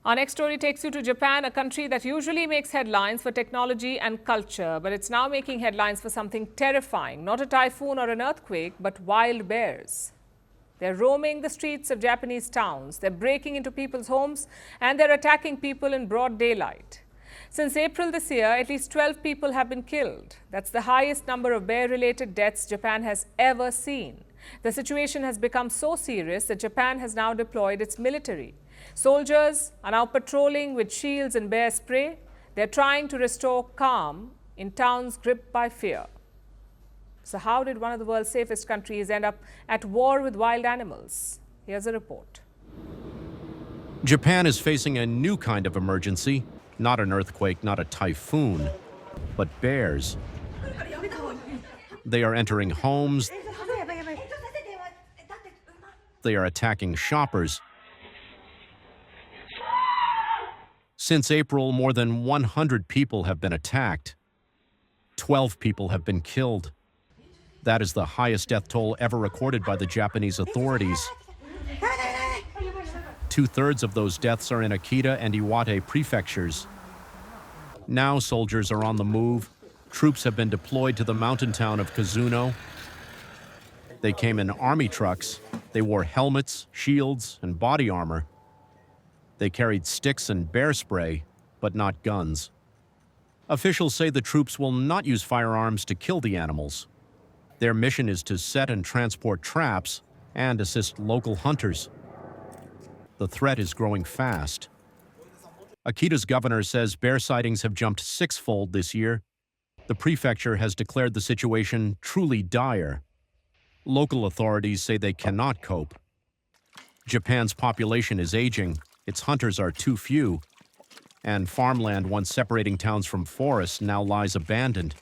Our next story takes you to Japan, a country that usually makes headlines for technology and culture, but it's now making headlines for something terrifying. Not a typhoon or an earthquake, but wild bears. They're roaming the streets of Japanese towns. They're breaking into people's homes and they're attacking people in broad daylight. Since April this year, at least 12 people have been killed. That's the highest number of bear-related deaths Japan has ever seen. The situation has become so serious that Japan has now deployed its military. Soldiers are now patrolling with shields and bear spray. They're trying to restore calm in towns gripped by fear. So how did one of the world's safest countries end up at war with wild animals? Here's a report. Japan is facing a new kind of emergency. Not an earthquake, not a typhoon, but bears. They are entering homes. They are attacking shoppers. Since April, more than 100 people have been attacked. 12 people have been killed. That is the highest death toll ever recorded by the Japanese authorities. 2/3 of those deaths are in Akita and Iwate prefectures. Now soldiers are on the move. Troops have been deployed to the mountain town of Kazuno. They came in army trucks. They wore helmets, shields, and body armor. They carried sticks and bear spray, but not guns. Officials say the troops will not use firearms to kill the animals. Their mission is to set and transport traps and assist local hunters. The threat is growing fast. Akita's governor says bear sightings have jumped 6-fold this year. The prefecture has declared the situation truly dire. Local authorities say they cannot cope. Japan's population is aging. Its hunters are too few. And farmland once separating towns from forests now lies abandoned.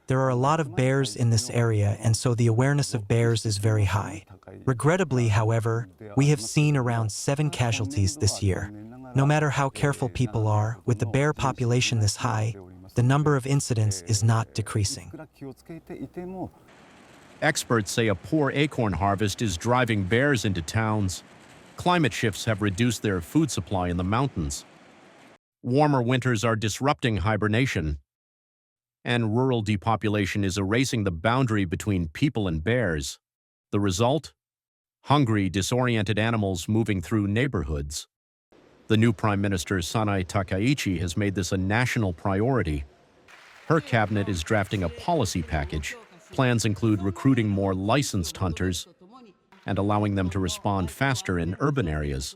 There are a lot of bears in this area, and so the awareness of bears is very high. Regrettably, however, we have seen around 7 casualties this year. No matter how careful people are, with the bear population this high, the number of incidents is not decreasing. Experts say a poor acorn harvest is driving bears into towns. Climate shifts have reduced their food supply in the mountains. Warmer winters are disrupting hibernation. And rural depopulation is erasing the boundary between people and bears. The result? Hungry, disoriented animals moving through neighborhoods. The new Prime Minister Sanae Takaichi has made this a national priority. Her cabinet is drafting a policy package. Plans include recruiting more licensed hunters and allowing them to respond faster in urban areas.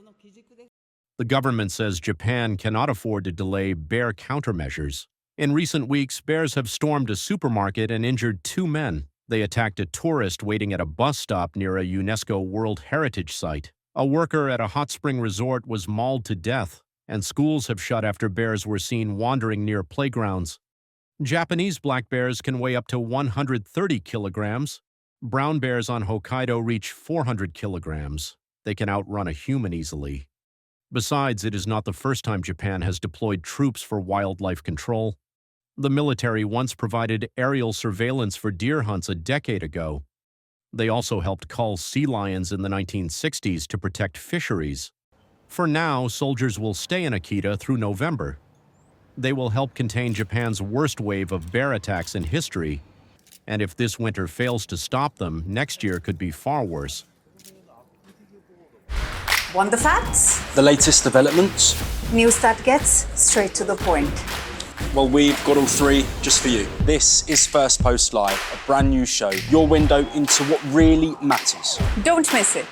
The government says Japan cannot afford to delay bear countermeasures. In recent weeks, bears have stormed a supermarket and injured 2 men. They attacked a tourist waiting at a bus stop near a UNESCO World Heritage Site. A worker at a hot spring resort was mauled to death, and schools have shut after bears were seen wandering near playgrounds. Japanese black bears can weigh up to 130 kilograms. Brown bears on Hokkaido reach 400 kilograms. They can outrun a human easily. Besides, it is not the first time Japan has deployed troops for wildlife control. The military once provided aerial surveillance for deer hunts a decade ago. They also helped cull sea lions in the 1960s to protect fisheries. For now, soldiers will stay in Akita through November. They will help contain Japan's worst wave of bear attacks in history. And if this winter fails to stop them, next year could be far worse. Want the facts? The latest developments? News that gets straight to the point. Well, we've got all 3 just for you. This is Firstpost Live, a brand new show, your window into what really matters. Don't miss it.